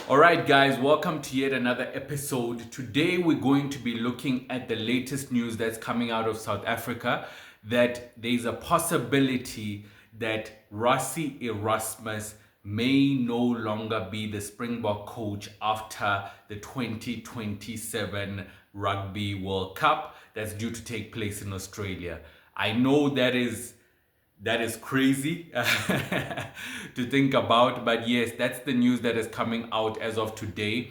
All right, guys, welcome to yet another episode. Today, we're going to be looking at the latest news that's coming out of South Africa, that there's a possibility that Rassie Erasmus may no longer be the Springbok coach after the 2027 Rugby World Cup that's due to take place in Australia. I know that is crazy to think about, but yes, that's the news that is coming out as of today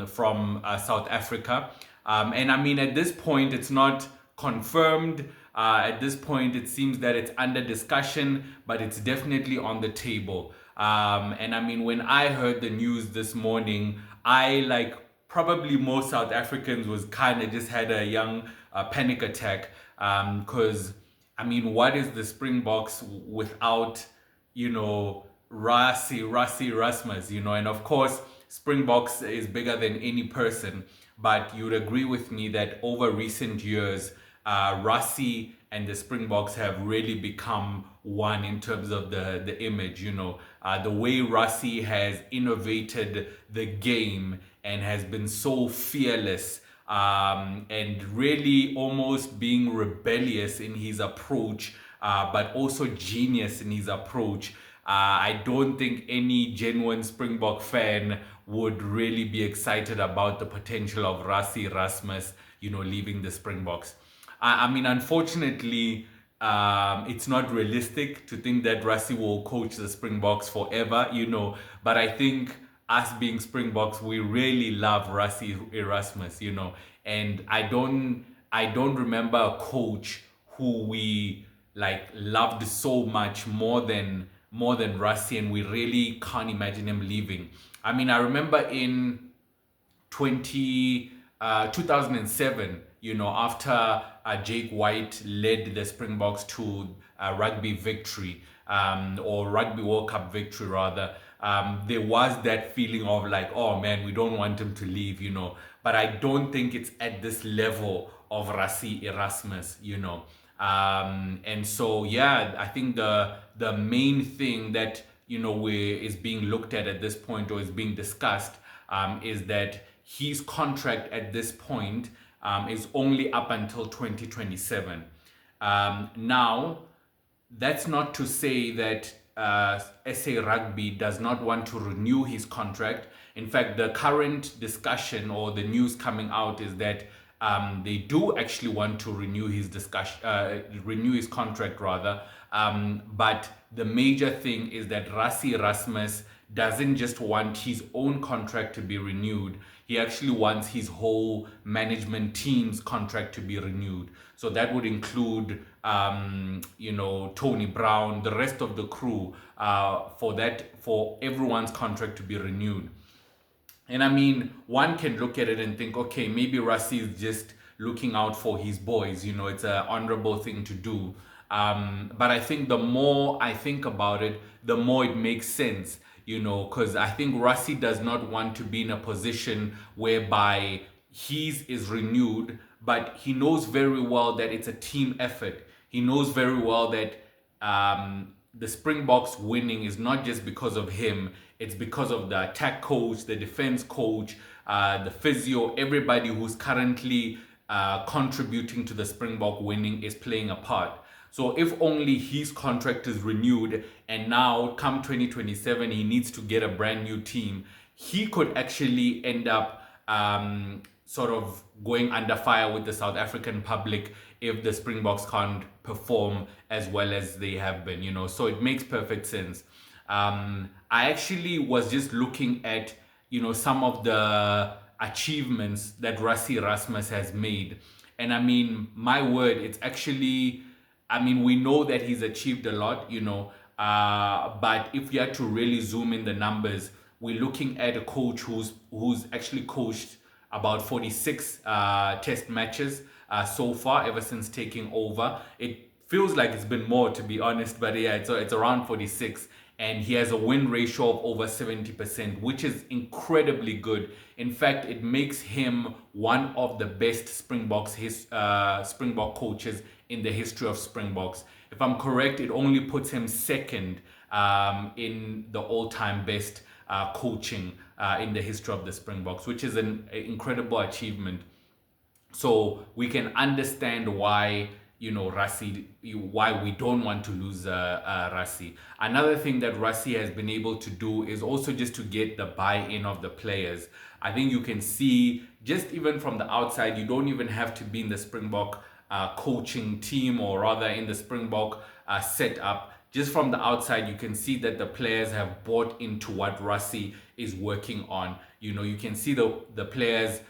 from South Africa. And I mean, at this point, it's not confirmed. At this point, it seems that it's under discussion, but it's definitely on the table. And I mean, when I heard the news this morning, I, like probably most South Africans, was kind of just had a young panic attack because I mean, what is the Springboks without, Rassie Erasmus, and of course, Springboks is bigger than any person, but you'd agree with me that over recent years, Rassie and the Springboks have really become one in terms of the image, the way Rassie has innovated the game and has been so fearless and really almost being rebellious in his approach, but also genius in his approach. I don't think any genuine Springbok fan would really be excited about the potential of Rassie Erasmus, leaving the Springboks. I mean, unfortunately, it's not realistic to think that Rassie will coach the Springboks forever, but I think us being Springboks, we really love Rassie Erasmus, and I don't remember a coach who we loved so much more than Rassie, and we really can't imagine him leaving. I mean, I remember in 2007, after Jake White led the Springboks to rugby victory, or Rugby World Cup victory rather, there was that feeling of like, oh man, we don't want him to leave, but I don't think it's at this level of Rassie Erasmus, and so yeah, I think the main thing that is being looked at this point, or is being discussed, is that his contract at this point is only up until 2027. Now, that's not to say that SA Rugby does not want to renew his contract. In fact, the current discussion or the news coming out is that they do actually want to renew his contract rather. But the major thing is that Rassie Erasmus doesn't just want his own contract to be renewed. He actually wants his whole management team's contract to be renewed. So that would include, Tony Brown, the rest of the crew, for everyone's contract to be renewed. And I mean, one can look at it and think, okay, maybe Rassie is just looking out for his boys. It's an honorable thing to do. But I think the more I think about it, the more it makes sense, because I think Rassie does not want to be in a position whereby his is renewed, but he knows very well that it's a team effort. He knows very well that the Springboks winning is not just because of him, it's because of the attack coach, the defense coach, the physio, everybody who's currently contributing to the Springbok winning is playing a part. So if only his contract is renewed and now come 2027 he needs to get a brand new team, he could actually end up sort of going under fire with the South African public if the Springboks can't perform as well as they have been, so it makes perfect sense. I actually was just looking at, some of the achievements that Rassie Erasmus has made. And I mean, my word, it's actually, I mean, we know that he's achieved a lot, but if you had to really zoom in the numbers, we're looking at a coach who's actually coached about 46 test matches so far, ever since taking over. It feels like it's been more, to be honest, but yeah, it's around 46. And he has a win ratio of over 70%, which is incredibly good. In fact, it makes him one of the best Springbok coaches in the history of Springboks. If I'm correct, it only puts him second in the all-time best coaching in the history of the Springboks, which is an incredible achievement. So we can understand why, Rassie, why we don't want to lose Rassie. Another thing that Rassie has been able to do is also just to get the buy-in of the players. I think you can see, just even from the outside, you don't even have to be in the Springbok coaching team, or rather in the Springbok setup. Just from the outside, you can see that the players have bought into what Rassie is working on. You can see the players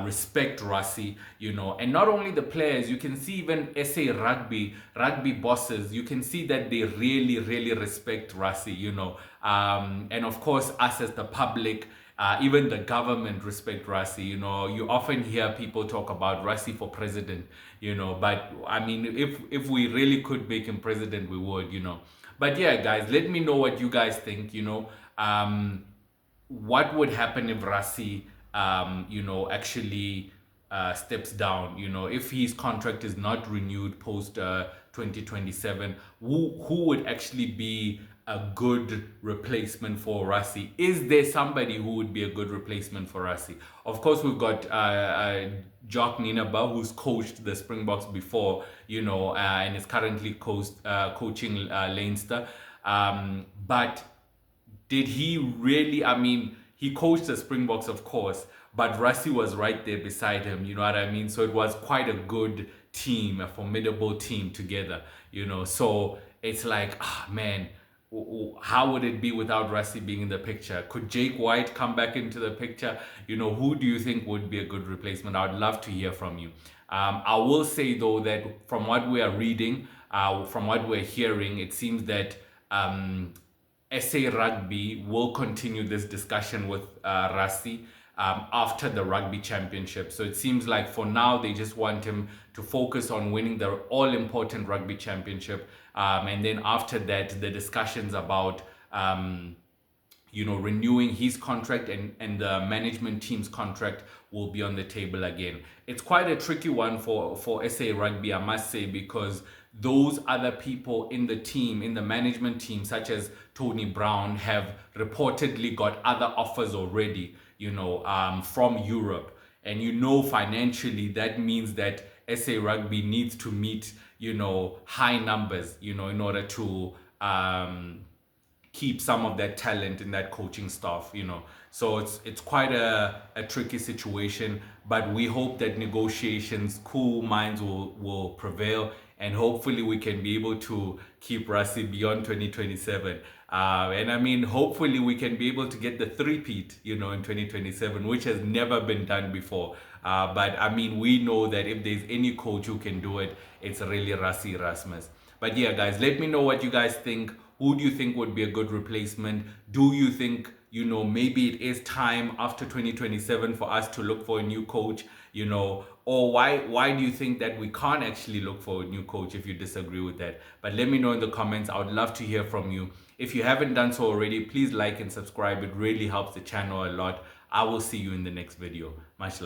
respect Rassie, and not only the players, you can see even SA rugby bosses, you can see that they really, really respect Rassie, and of course, us as the public, even the government respect Rassie. You often hear people talk about Rassie for president, but I mean, if we really could make him president, we would, But yeah, guys, let me know what you guys think, what would happen if Rassie, actually steps down, if his contract is not renewed post 2027, who would actually be a good replacement for Rassie? Is there somebody who would be a good replacement for Rassie? Of course, we've got Jock Ninaba, who's coached the Springboks before, and is currently coaching Leinster. But did he really, I mean, he coached the Springboks, of course, but Rassie was right there beside him, you know what I mean? So it was quite a good team, a formidable team together, So it's like, man, how would it be without Rassie being in the picture? Could Jake White come back into the picture? Who do you think would be a good replacement? I would love to hear from you. I will say, though, that from what we are reading, from what we're hearing, it seems that SA Rugby will continue this discussion with Rassie after the Rugby Championship. So it seems like for now, they just want him to focus on winning the all-important Rugby Championship. And then after that, the discussions about, renewing his contract and the management team's contract will be on the table again. It's quite a tricky one for SA Rugby, I must say, because those other people in the team, in the management team, such as Tony Brown, have reportedly got other offers already, from Europe. And financially, that means that SA Rugby needs to meet, high numbers, in order to keep some of that talent in that coaching staff, So it's quite a tricky situation, but we hope that negotiations, cool minds will prevail, and hopefully we can be able to keep Rassie beyond 2027. And I mean, hopefully we can be able to get the three-peat, in 2027, which has never been done before. But I mean, we know that if there's any coach who can do it, it's really Rassie Erasmus. But yeah, guys, let me know what you guys think. Who do you think would be a good replacement? Do you think, maybe it is time after 2027 for us to look for a new coach, or why do you think that we can't actually look for a new coach, if you disagree with that? But let me know in the comments. I would love to hear from you. If you haven't done so already, please like and subscribe. It really helps the channel a lot. I will see you in the next video. Much love.